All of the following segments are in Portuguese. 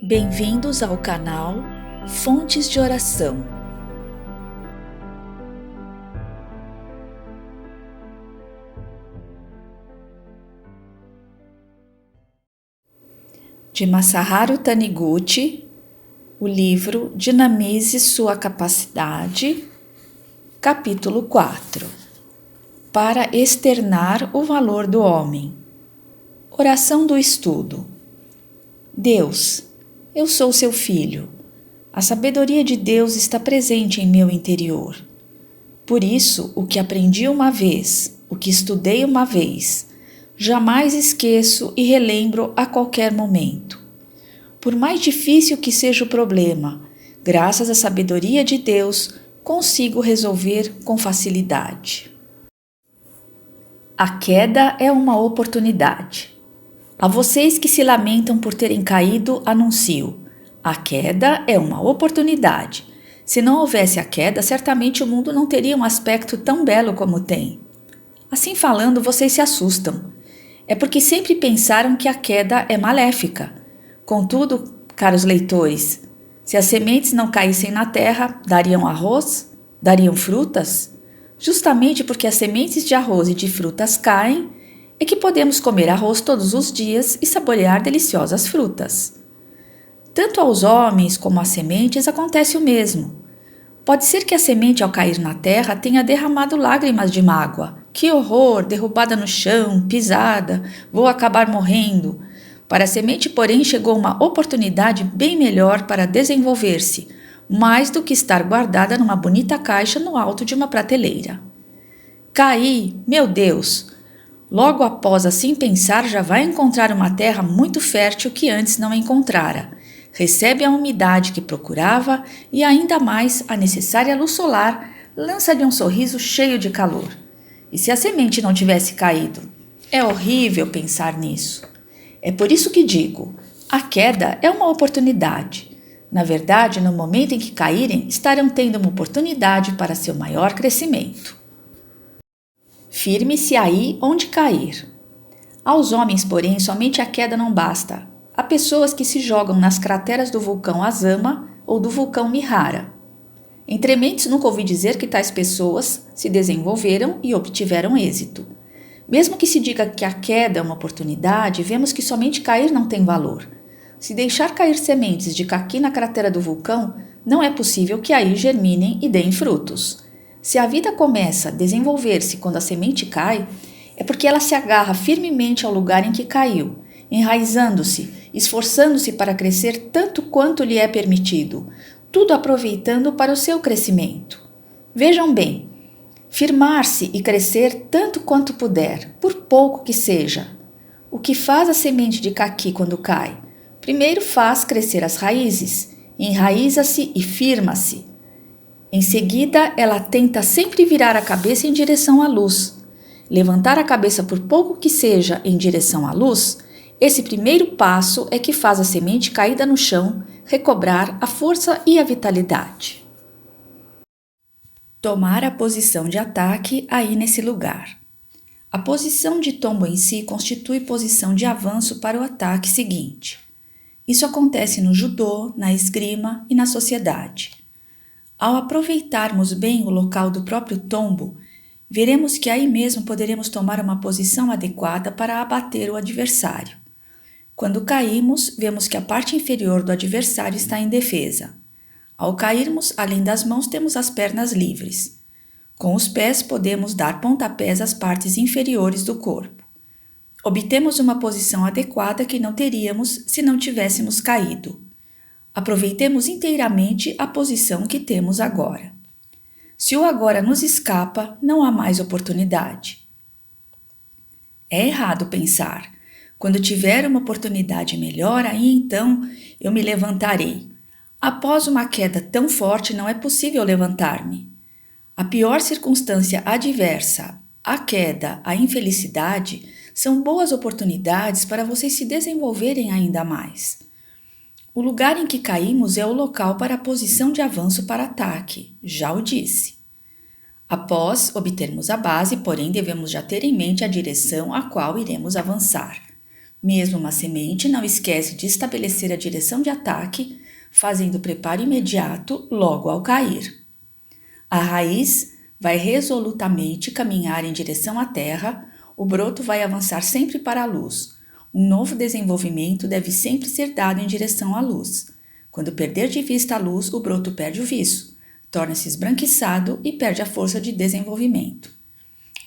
Bem-vindos ao canal Fontes de Oração. De Masaharu Taniguchi, o livro Dinamize Sua Capacidade, capítulo 4. Para externar o valor do homem. Oração do estudo. Deus, eu sou seu filho. A sabedoria de Deus está presente em meu interior. Por isso, o que aprendi uma vez, o que estudei uma vez, jamais esqueço e relembro a qualquer momento. Por mais difícil que seja o problema, graças à sabedoria de Deus, consigo resolver com facilidade. A queda é uma oportunidade. A vocês que se lamentam por terem caído, anuncio: a queda é uma oportunidade. Se não houvesse a queda, certamente o mundo não teria um aspecto tão belo como tem. Assim falando, vocês se assustam. É porque sempre pensaram que a queda é maléfica. Contudo, caros leitores, se as sementes não caíssem na terra, dariam arroz? Dariam frutas? Justamente porque as sementes de arroz e de frutas caem, é que podemos comer arroz todos os dias e saborear deliciosas frutas. Tanto aos homens como às sementes acontece o mesmo. Pode ser que a semente, ao cair na terra, tenha derramado lágrimas de mágoa. Que horror! Derrubada no chão, pisada, vou acabar morrendo. Para a semente, porém, chegou uma oportunidade bem melhor para desenvolver-se, mais do que estar guardada numa bonita caixa no alto de uma prateleira. Caí, meu Deus! Logo após assim pensar, já vai encontrar uma terra muito fértil que antes não encontrara. Recebe a umidade que procurava e ainda mais a necessária luz solar, lança-lhe um sorriso cheio de calor. E se a semente não tivesse caído? É horrível pensar nisso. É por isso que digo, a queda é uma oportunidade. Na verdade, no momento em que caírem, estarão tendo uma oportunidade para seu maior crescimento. Firme-se aí onde cair. Aos homens, porém, somente a queda não basta. Há pessoas que se jogam nas crateras do vulcão Azama ou do vulcão Mihara. Entre mentes, nunca ouvi dizer que tais pessoas se desenvolveram e obtiveram êxito. Mesmo que se diga que a queda é uma oportunidade, vemos que somente cair não tem valor. Se deixar cair sementes de caqui na cratera do vulcão, não é possível que aí germinem e deem frutos. Se a vida começa a desenvolver-se quando a semente cai, é porque ela se agarra firmemente ao lugar em que caiu, enraizando-se, esforçando-se para crescer tanto quanto lhe é permitido, tudo aproveitando para o seu crescimento. Vejam bem, firmar-se e crescer tanto quanto puder, por pouco que seja. O que faz a semente de caqui quando cai? Primeiro faz crescer as raízes, enraiza-se e firma-se. Em seguida, ela tenta sempre virar a cabeça em direção à luz. Levantar a cabeça por pouco que seja em direção à luz, esse primeiro passo é que faz a semente caída no chão recobrar a força e a vitalidade. Tomar a posição de ataque aí nesse lugar. A posição de tombo em si constitui posição de avanço para o ataque seguinte. Isso acontece no judô, na esgrima e na sociedade. Ao aproveitarmos bem o local do próprio tombo, veremos que aí mesmo poderemos tomar uma posição adequada para abater o adversário. Quando caímos, vemos que a parte inferior do adversário está em defesa. Ao cairmos, além das mãos, temos as pernas livres. Com os pés, podemos dar pontapés às partes inferiores do corpo. Obtemos uma posição adequada que não teríamos se não tivéssemos caído. Aproveitemos inteiramente a posição que temos agora. Se o agora nos escapa, não há mais oportunidade. É errado pensar, quando tiver uma oportunidade melhor, aí então eu me levantarei. Após uma queda tão forte, não é possível levantar-me. A pior circunstância adversa, a queda, a infelicidade, são boas oportunidades para vocês se desenvolverem ainda mais. O lugar em que caímos é o local para a posição de avanço para ataque, já o disse. Após obtermos a base, porém, devemos já ter em mente a direção a qual iremos avançar. Mesmo uma semente não esquece de estabelecer a direção de ataque, fazendo preparo imediato logo ao cair. A raiz vai resolutamente caminhar em direção à terra, o broto vai avançar sempre para a luz. Um novo desenvolvimento deve sempre ser dado em direção à luz. Quando perder de vista a luz, o broto perde o viço, torna-se esbranquiçado e perde a força de desenvolvimento.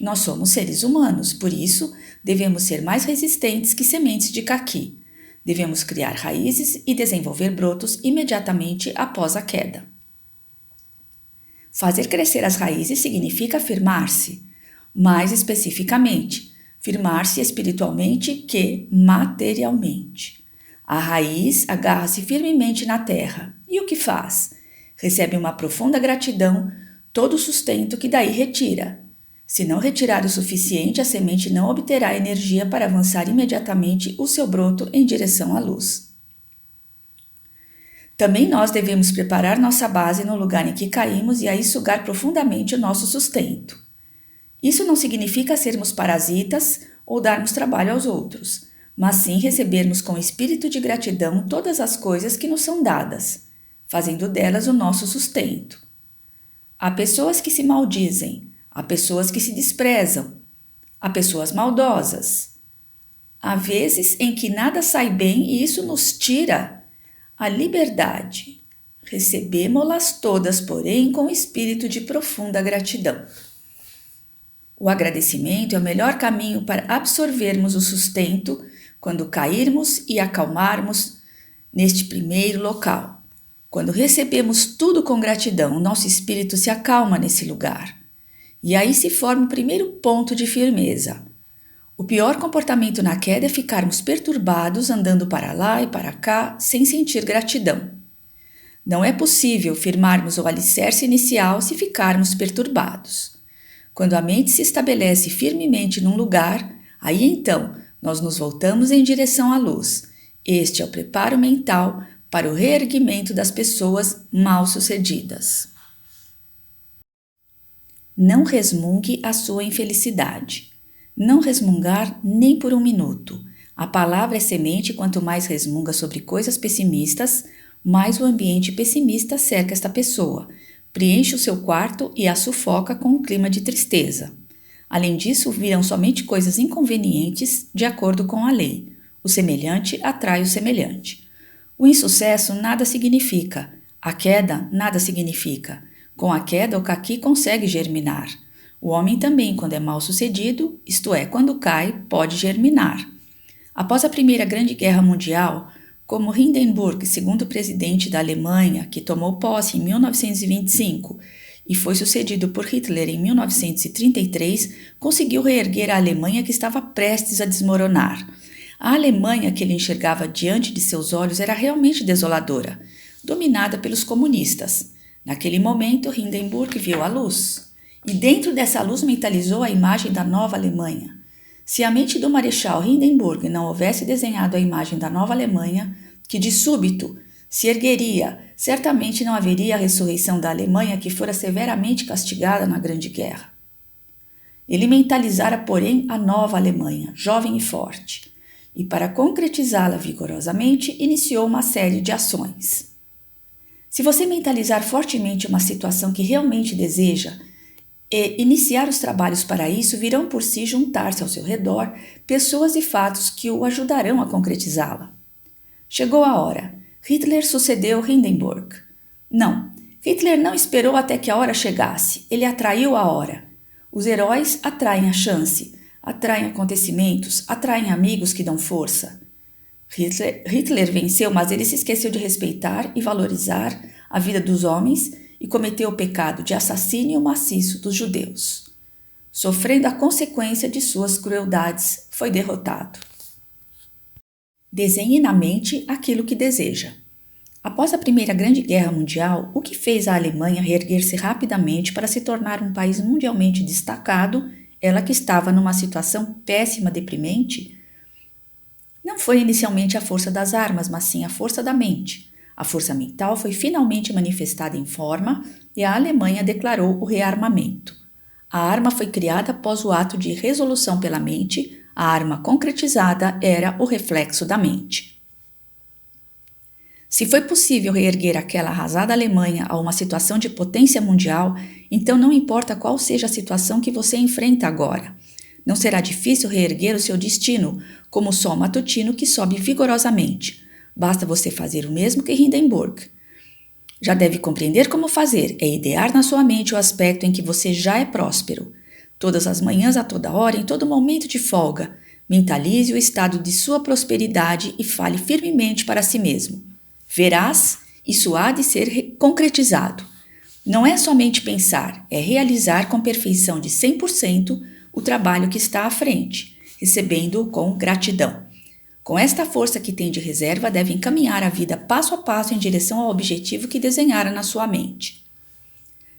Nós somos seres humanos, por isso devemos ser mais resistentes que sementes de caqui. Devemos criar raízes e desenvolver brotos imediatamente após a queda. Fazer crescer as raízes significa firmar-se. Mais especificamente, firmar-se espiritualmente que materialmente. A raiz agarra-se firmemente na terra. E o que faz? Recebe uma profunda gratidão, todo o sustento que daí retira. Se não retirar o suficiente, a semente não obterá energia para avançar imediatamente o seu broto em direção à luz. Também nós devemos preparar nossa base no lugar em que caímos e aí sugar profundamente o nosso sustento. Isso não significa sermos parasitas ou darmos trabalho aos outros, mas sim recebermos com espírito de gratidão todas as coisas que nos são dadas, fazendo delas o nosso sustento. Há pessoas que se maldizem, há pessoas que se desprezam, há pessoas maldosas. Há vezes em que nada sai bem e isso nos tira a liberdade. Recebemo-las todas, porém, com espírito de profunda gratidão. O agradecimento é o melhor caminho para absorvermos o sustento quando cairmos e acalmarmos neste primeiro local. Quando recebemos tudo com gratidão, nosso espírito se acalma nesse lugar. E aí se forma o primeiro ponto de firmeza. O pior comportamento na queda é ficarmos perturbados, andando para lá e para cá, sem sentir gratidão. Não é possível firmarmos o alicerce inicial se ficarmos perturbados. Quando a mente se estabelece firmemente num lugar, aí então nós nos voltamos em direção à luz. Este é o preparo mental para o reerguimento das pessoas mal-sucedidas. Não resmungue a sua infelicidade. Não resmungar nem por um minuto. A palavra é semente e quanto mais resmunga sobre coisas pessimistas, mais o ambiente pessimista cerca esta pessoa, preenche o seu quarto e a sufoca com um clima de tristeza. Além disso, virão somente coisas inconvenientes de acordo com a lei. O semelhante atrai o semelhante. O insucesso nada significa. A queda nada significa. Com a queda, o caqui consegue germinar. O homem também, quando é mal sucedido, isto é, quando cai, pode germinar. Após a Primeira Grande Guerra Mundial, como Hindenburg, segundo presidente da Alemanha, que tomou posse em 1925 e foi sucedido por Hitler em 1933, conseguiu reerguer a Alemanha que estava prestes a desmoronar. A Alemanha que ele enxergava diante de seus olhos era realmente desoladora, dominada pelos comunistas. Naquele momento, Hindenburg viu a luz. E dentro dessa luz mentalizou a imagem da nova Alemanha. Se a mente do Marechal Hindenburg não houvesse desenhado a imagem da nova Alemanha, que de súbito se ergueria, certamente não haveria a ressurreição da Alemanha que fora severamente castigada na Grande Guerra. Ele mentalizara, porém, a nova Alemanha, jovem e forte, e para concretizá-la vigorosamente, iniciou uma série de ações. Se você mentalizar fortemente uma situação que realmente deseja, e iniciar os trabalhos para isso, virão por si juntar-se ao seu redor pessoas e fatos que o ajudarão a concretizá-la. Chegou a hora. Hitler sucedeu Hindenburg. Não, Hitler não esperou até que a hora chegasse. Ele atraiu a hora. Os heróis atraem a chance, atraem acontecimentos, atraem amigos que dão força. Hitler venceu, mas ele se esqueceu de respeitar e valorizar a vida dos homens e cometeu o pecado de assassínio maciço dos judeus. Sofrendo a consequência de suas crueldades, foi derrotado. Desenhe na mente aquilo que deseja. Após a Primeira Grande Guerra Mundial, o que fez a Alemanha reerguer-se rapidamente para se tornar um país mundialmente destacado, ela que estava numa situação péssima, deprimente? Não foi inicialmente a força das armas, mas sim a força da mente. A força mental foi finalmente manifestada em forma e a Alemanha declarou o rearmamento. A arma foi criada após o ato de resolução pela mente, A arma concretizada era o reflexo da mente. Se foi possível reerguer aquela arrasada Alemanha a uma situação de potência mundial, então não importa qual seja a situação que você enfrenta agora. Não será difícil reerguer o seu destino, como o sol matutino que sobe vigorosamente. Basta você fazer o mesmo que Hindenburg. Já deve compreender como fazer, é idear na sua mente o aspecto em que você já é próspero. Todas as manhãs, a toda hora, em todo momento de folga, mentalize o estado de sua prosperidade e fale firmemente para si mesmo. Verás, isso há de ser concretizado. Não é somente pensar, é realizar com perfeição de 100% o trabalho que está à frente, recebendo-o com gratidão. Com esta força que tem de reserva, deve encaminhar a vida passo a passo em direção ao objetivo que desenhara na sua mente.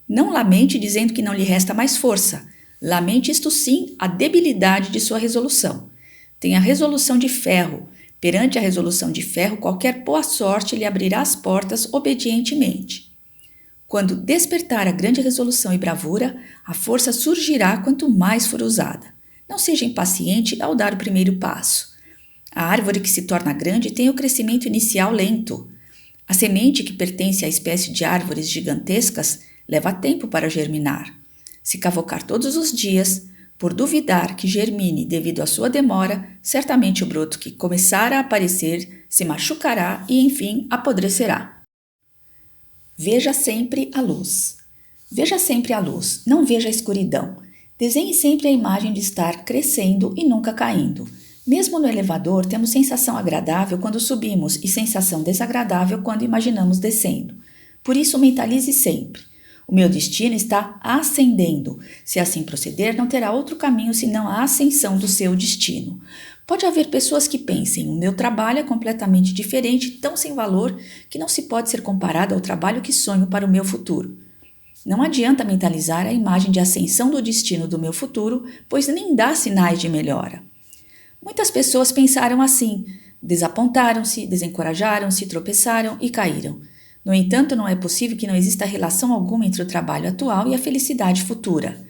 Não lamente dizendo que não lhe resta mais força. Lamente isto sim a debilidade de sua resolução. Tenha resolução de ferro. Perante a resolução de ferro, qualquer boa sorte lhe abrirá as portas obedientemente. Quando despertar a grande resolução e bravura, a força surgirá quanto mais for usada. Não seja impaciente ao dar o primeiro passo. A árvore que se torna grande tem o crescimento inicial lento. A semente que pertence à espécie de árvores gigantescas leva tempo para germinar. Se cavocar todos os dias, por duvidar que germine devido à sua demora, certamente o broto que começar a aparecer se machucará e, enfim, apodrecerá. Veja sempre a luz. Veja sempre a luz, não veja a escuridão. Desenhe sempre a imagem de estar crescendo e nunca caindo. Mesmo no elevador, temos sensação agradável quando subimos e sensação desagradável quando imaginamos descendo. Por isso, mentalize sempre. O meu destino está ascendendo. Se assim proceder, não terá outro caminho senão a ascensão do seu destino. Pode haver pessoas que pensem, o meu trabalho é completamente diferente, tão sem valor, que não se pode ser comparado ao trabalho que sonho para o meu futuro. Não adianta mentalizar a imagem de ascensão do destino do meu futuro, pois nem dá sinais de melhora. Muitas pessoas pensaram assim, desapontaram-se, desencorajaram-se, tropeçaram e caíram. No entanto, não é possível que não exista relação alguma entre o trabalho atual e a felicidade futura.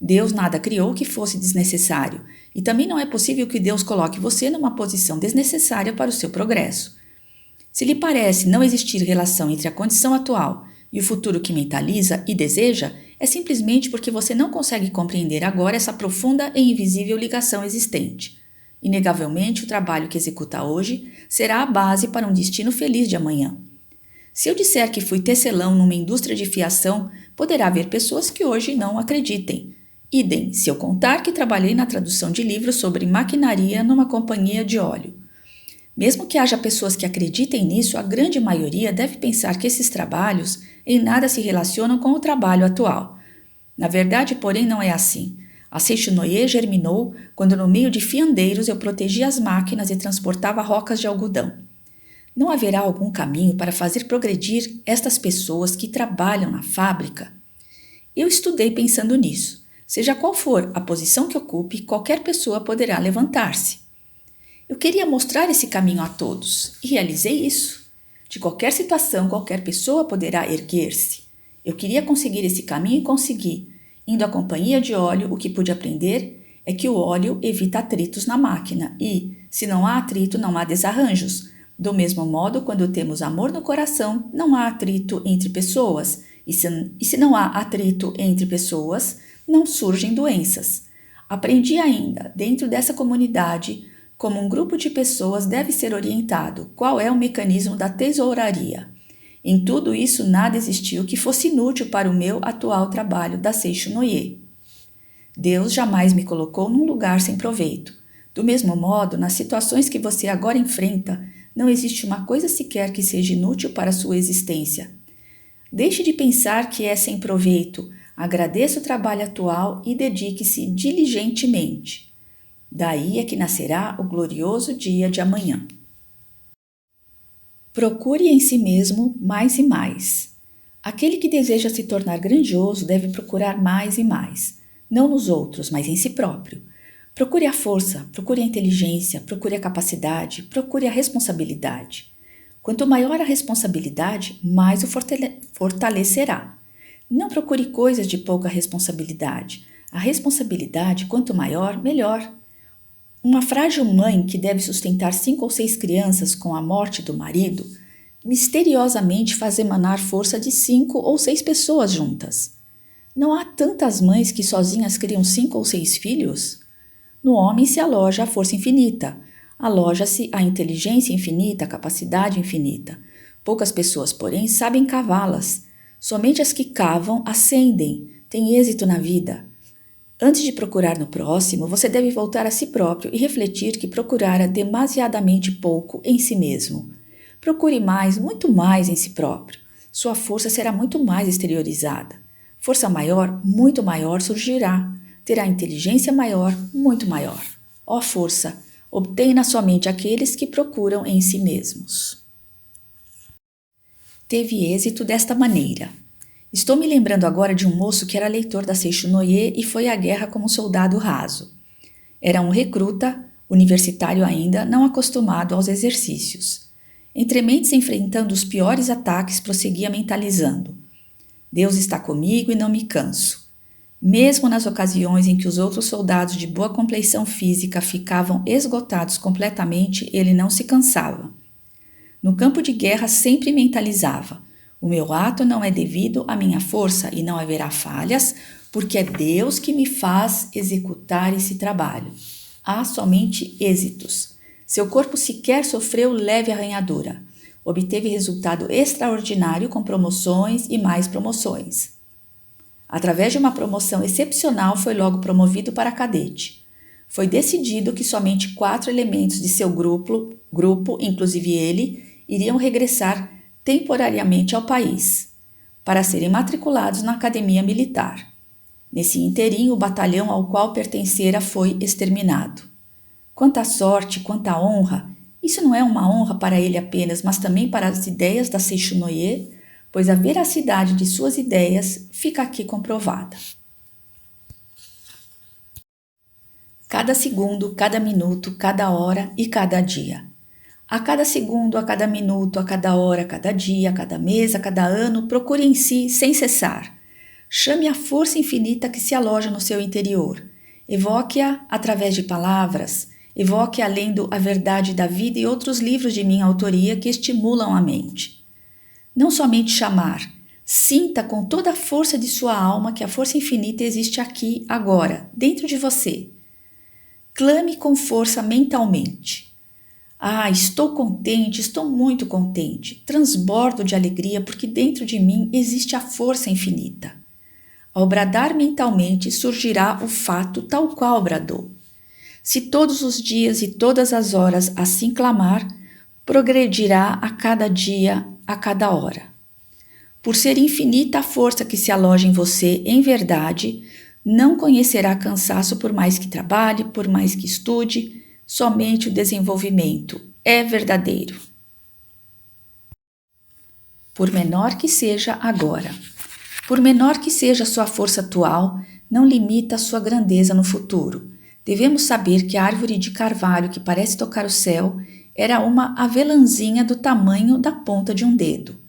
Deus nada criou que fosse desnecessário, e também não é possível que Deus coloque você numa posição desnecessária para o seu progresso. Se lhe parece não existir relação entre a condição atual e o futuro que mentaliza e deseja, é simplesmente porque você não consegue compreender agora essa profunda e invisível ligação existente. Inegavelmente, o trabalho que executa hoje será a base para um destino feliz de amanhã. Se eu disser que fui tecelão numa indústria de fiação, poderá haver pessoas que hoje não acreditem. Idem, se eu contar que trabalhei na tradução de livros sobre maquinaria numa companhia de óleo. Mesmo que haja pessoas que acreditem nisso, a grande maioria deve pensar que esses trabalhos em nada se relacionam com o trabalho atual. Na verdade, porém, não é assim. A Seixonoye germinou quando no meio de fiandeiros eu protegia as máquinas e transportava rocas de algodão. Não haverá algum caminho para fazer progredir estas pessoas que trabalham na fábrica? Eu estudei pensando nisso. Seja qual for a posição que ocupe, qualquer pessoa poderá levantar-se. Eu queria mostrar esse caminho a todos e realizei isso. De qualquer situação, qualquer pessoa poderá erguer-se. Eu queria conseguir esse caminho e consegui. Indo à companhia de óleo, o que pude aprender é que o óleo evita atritos na máquina e, se não há atrito, não há desarranjos. Do mesmo modo, quando temos amor no coração, não há atrito entre pessoas. E se não há atrito entre pessoas, não surgem doenças. Aprendi ainda, dentro dessa comunidade, como um grupo de pessoas deve ser orientado, qual é o mecanismo da tesouraria. Em tudo isso, nada existiu que fosse inútil para o meu atual trabalho da Seixonoye. Deus jamais me colocou num lugar sem proveito. Do mesmo modo, nas situações que você agora enfrenta, não existe uma coisa sequer que seja inútil para a sua existência. Deixe de pensar que é sem proveito, agradeça o trabalho atual e dedique-se diligentemente. Daí é que nascerá o glorioso dia de amanhã. Procure em si mesmo mais e mais. Aquele que deseja se tornar grandioso deve procurar mais e mais, não nos outros, mas em si próprio. Procure a força, procure a inteligência, procure a capacidade, procure a responsabilidade. Quanto maior a responsabilidade, mais o fortalecerá. Não procure coisas de pouca responsabilidade. A responsabilidade, quanto maior, melhor. Uma frágil mãe que deve sustentar 5 ou 6 crianças com a morte do marido, misteriosamente faz emanar força de 5 ou 6 pessoas juntas. Não há tantas mães que sozinhas criam 5 ou 6 filhos? No homem se aloja a força infinita, aloja-se a inteligência infinita, a capacidade infinita. Poucas pessoas, porém, sabem cavá-las. Somente as que cavam ascendem, têm êxito na vida. Antes de procurar no próximo, você deve voltar a si próprio e refletir que procurara demasiadamente pouco em si mesmo. Procure mais, muito mais em si próprio. Sua força será muito mais exteriorizada. Força maior, muito maior surgirá. Terá inteligência maior, muito maior. Ó força, obtenha somente aqueles que procuram em si mesmos. Teve êxito desta maneira. Estou me lembrando agora de um moço que era leitor da Seishunoye e foi à guerra como soldado raso. Era um recruta, universitário ainda, não acostumado aos exercícios. Entre mentes enfrentando os piores ataques, prosseguia mentalizando: Deus está comigo e não me canso. Mesmo nas ocasiões em que os outros soldados de boa compleição física ficavam esgotados completamente, ele não se cansava. No campo de guerra sempre mentalizava: o meu ato não é devido à minha força e não haverá falhas, porque é Deus que me faz executar esse trabalho. Há somente êxitos. Seu corpo sequer sofreu leve arranhadura. Obteve resultado extraordinário com promoções e mais promoções. Através de uma promoção excepcional, foi logo promovido para cadete. Foi decidido que somente 4 elementos de seu grupo, inclusive ele, iriam regressar temporariamente ao país, para serem matriculados na academia militar. Nesse interim, o batalhão ao qual pertencera foi exterminado. Quanta sorte, quanta honra! Isso não é uma honra para ele apenas, mas também para as ideias da Seishunoye, pois a veracidade de suas ideias fica aqui comprovada. Cada segundo, cada minuto, cada hora e cada dia. A cada segundo, a cada minuto, a cada hora, a cada dia, a cada mês, a cada ano, procure em si sem cessar. Chame a força infinita que se aloja no seu interior. Evoque-a através de palavras. Evoque-a lendo A Verdade da Vida e outros livros de minha autoria que estimulam a mente. Não somente chamar, sinta com toda a força de sua alma que a força infinita existe aqui, agora, dentro de você. Clame com força mentalmente. Ah, estou contente, estou muito contente. Transbordo de alegria porque dentro de mim existe a força infinita. Ao bradar mentalmente surgirá o fato tal qual bradou. Se todos os dias e todas as horas assim clamar, progredirá a cada dia, a cada hora. Por ser infinita a força que se aloja em você em verdade, não conhecerá cansaço por mais que trabalhe, por mais que estude. Somente o desenvolvimento é verdadeiro. Por menor que seja agora, por menor que seja a sua força atual, não limita a sua grandeza no futuro. Devemos saber que a árvore de carvalho que parece tocar o céu era uma avelãzinha do tamanho da ponta de um dedo.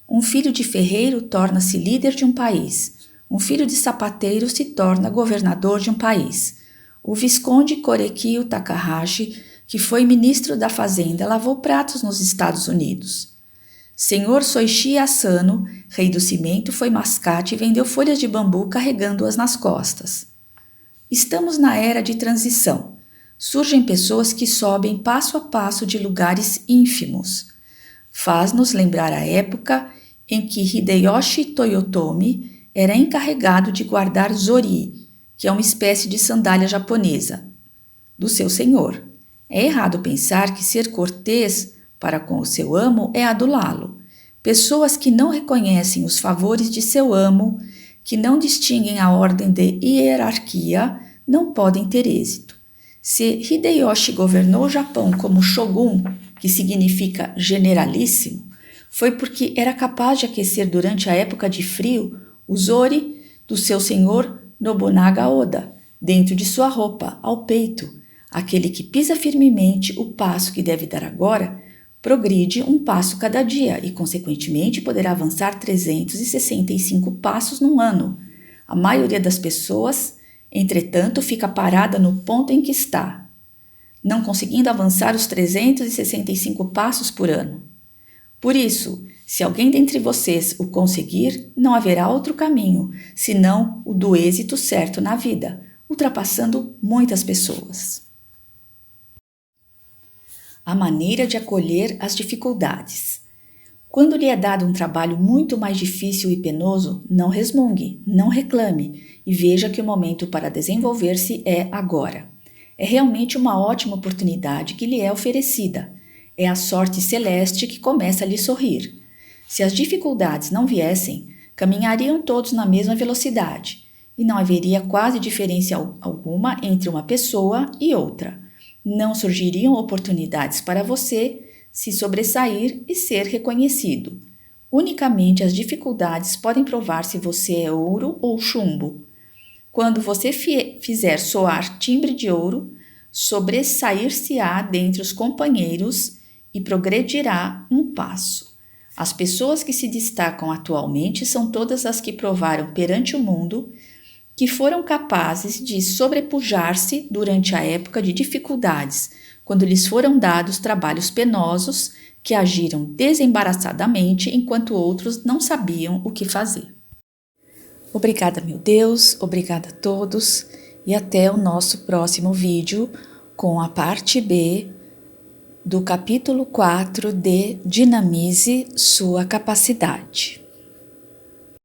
Um filho de ferreiro torna-se líder de um país. Um filho de sapateiro se torna governador de um país. O Visconde Korekiyo Takahashi, que foi ministro da Fazenda, lavou pratos nos Estados Unidos. Senhor Soichi Asano, rei do cimento, foi mascate e vendeu folhas de bambu carregando-as nas costas. Estamos na era de transição. Surgem pessoas que sobem passo a passo de lugares ínfimos. Faz-nos lembrar a época em que Hideyoshi Toyotomi era encarregado de guardar zori, que é uma espécie de sandália japonesa, do seu senhor. É errado pensar que ser cortês para com o seu amo é adulá-lo. Pessoas que não reconhecem os favores de seu amo, que não distinguem a ordem de hierarquia, não podem ter êxito. Se Hideyoshi governou o Japão como shogun, que significa generalíssimo, foi porque era capaz de aquecer durante a época de frio o zori do seu senhor Nobunaga Oda, dentro de sua roupa, ao peito. Aquele que pisa firmemente o passo que deve dar agora, progride um passo cada dia e, consequentemente, poderá avançar 365 passos num ano. A maioria das pessoas, entretanto, fica parada no ponto em que está. não conseguindo avançar os 365 passos por ano. Por isso, se alguém dentre vocês o conseguir, não haverá outro caminho, senão o do êxito certo na vida, ultrapassando muitas pessoas. A maneira de acolher as dificuldades. Quando lhe é dado um trabalho muito mais difícil e penoso, não resmungue, não reclame e veja que o momento para desenvolver-se é agora. É realmente uma ótima oportunidade que lhe é oferecida. É a sorte celeste que começa a lhe sorrir. Se as dificuldades não viessem, caminhariam todos na mesma velocidade e não haveria quase diferença alguma entre uma pessoa e outra. Não surgiriam oportunidades para você se sobressair e ser reconhecido. Unicamente as dificuldades podem provar se você é ouro ou chumbo. Quando você fizer soar timbre de ouro, sobressair-se-á dentre os companheiros e progredirá um passo. As pessoas que se destacam atualmente são todas as que provaram perante o mundo que foram capazes de sobrepujar-se durante a época de dificuldades, quando lhes foram dados trabalhos penosos, que agiram desembaraçadamente enquanto outros não sabiam o que fazer. Obrigada, meu Deus, obrigada a todos e até o nosso próximo vídeo com a parte B do capítulo 4 de Dinamize Sua Capacidade.